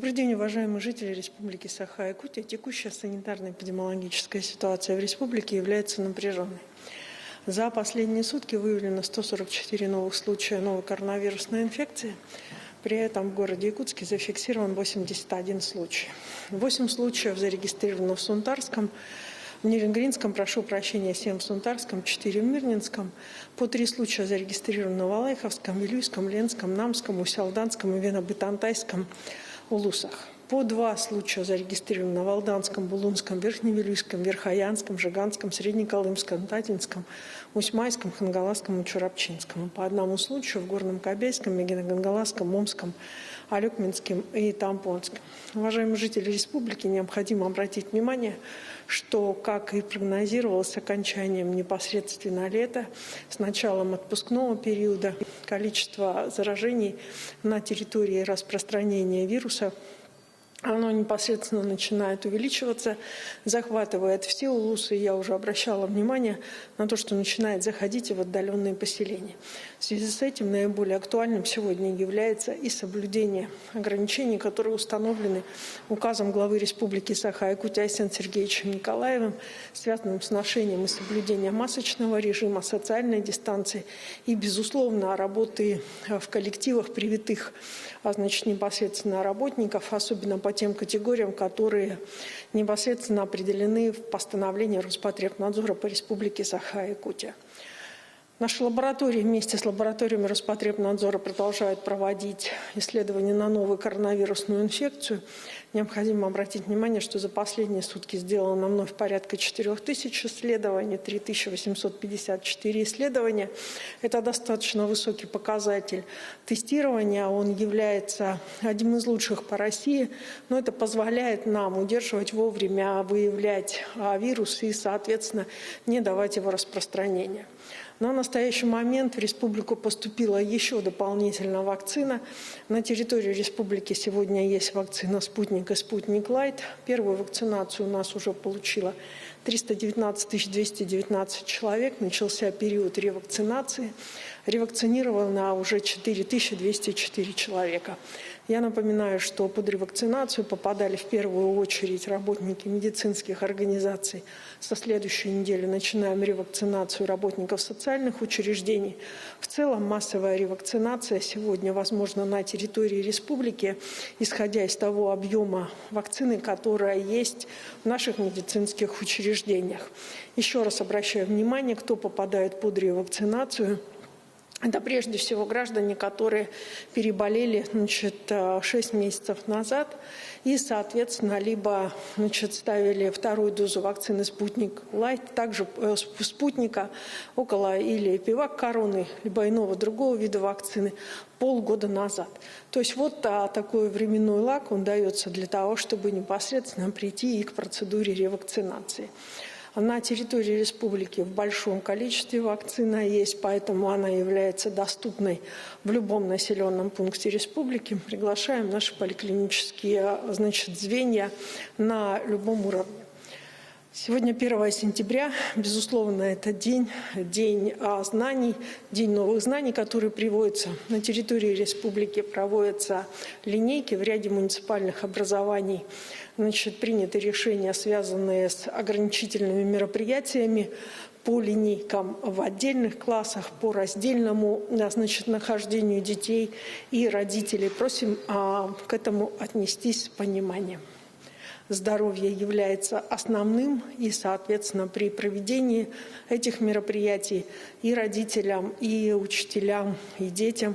Добрый день, уважаемые жители Республики Саха-Якутия. Текущая санитарно-эпидемиологическая ситуация в республике является напряженной. За последние сутки выявлено 144 новых случая новой коронавирусной инфекции. При этом в городе Якутске зафиксирован 81 случай. 8 случаев зарегистрировано в Сунтарском, в Нерюнгринском, 7 в Сунтарском, 4 в Мирнинском. По 3 случая зарегистрировано в Алайховском, Вилюйском, Ленском, Намском, Усялданском и Венобытантайском улусах. По 2 случая зарегистрировано в Алданском, Булунском, Верхневилюйском, Верхоянском, Жиганском, Среднеколымском, Татинском, Усьмайском, Хангаласском и Чурапчинском. По 1 случаю в Горном Кобейском, Мегино-Гангаласском, Момском, Алюкминском и Тампонском. Уважаемые жители республики, необходимо обратить внимание, что, как и прогнозировалось, с окончанием непосредственно лета, с началом отпускного периода, количество заражений на территории распространения вируса оно непосредственно начинает увеличиваться, захватывает все улусы. Я уже обращала внимание на то, что начинает заходить и в отдаленные поселения. В связи с этим наиболее актуальным сегодня является и соблюдение ограничений, которые установлены указом главы Республики Саха-Якутия Айсена Сергеевичем Николаевым, связанным с ношением и соблюдением масочного режима, социальной дистанции и, безусловно, работы в коллективах привитых, непосредственно работников, особенно по тем категориям, которые непосредственно определены в постановлении Роспотребнадзора по Республике Саха-Якутия. Наши лаборатории вместе с лабораториями Роспотребнадзора продолжают проводить исследования на новую коронавирусную инфекцию. Необходимо обратить внимание, что за последние сутки сделано вновь порядка 4000 исследований, 3854 исследования. Это достаточно высокий показатель тестирования. Он является одним из лучших по России, но это позволяет нам удерживать вовремя, выявлять вирус и, соответственно, не давать его распространения. На настоящий момент в республику поступила еще дополнительная вакцина. На территории республики сегодня есть вакцина «Спутник» и «Спутник Лайт». Первую вакцинацию у нас уже получила 319 219 человек. Начался период ревакцинации. Ревакцинировано уже 4204 человека. Я напоминаю, что под ревакцинацию попадали в первую очередь работники медицинских организаций. Со следующей недели начинаем ревакцинацию работников социальных учреждений. В целом массовая ревакцинация сегодня возможна на территории республики, исходя из того объема вакцины, которая есть в наших медицинских учреждениях. Еще раз обращаю внимание, кто попадает под ревакцинацию. Это прежде всего граждане, которые переболели 6 месяцев назад и, соответственно, либо ставили вторую дозу вакцины «Спутник Лайт», также «Спутника» около или «Пивак Короны», либо иного другого вида вакцины полгода назад. То есть вот такой временной лаг, он дается для того, чтобы непосредственно прийти и к процедуре ревакцинации. На территории республики в большом количестве вакцина есть, поэтому она является доступной в любом населенном пункте республики. Приглашаем наши поликлинические звенья на любом уровне. Сегодня 1 сентября, безусловно, это день знаний, день новых знаний, которые приводятся на территории республики, проводятся линейки в ряде муниципальных образований. Приняты решения, связанные с ограничительными мероприятиями по линейкам в отдельных классах, по раздельному нахождению детей и родителей. Просим к этому отнестись с пониманием. Здоровье является основным, и, соответственно, при проведении этих мероприятий и родителям, и учителям, и детям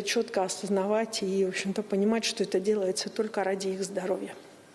четко осознавать и, в общем-то, понимать, что это делается только ради их здоровья.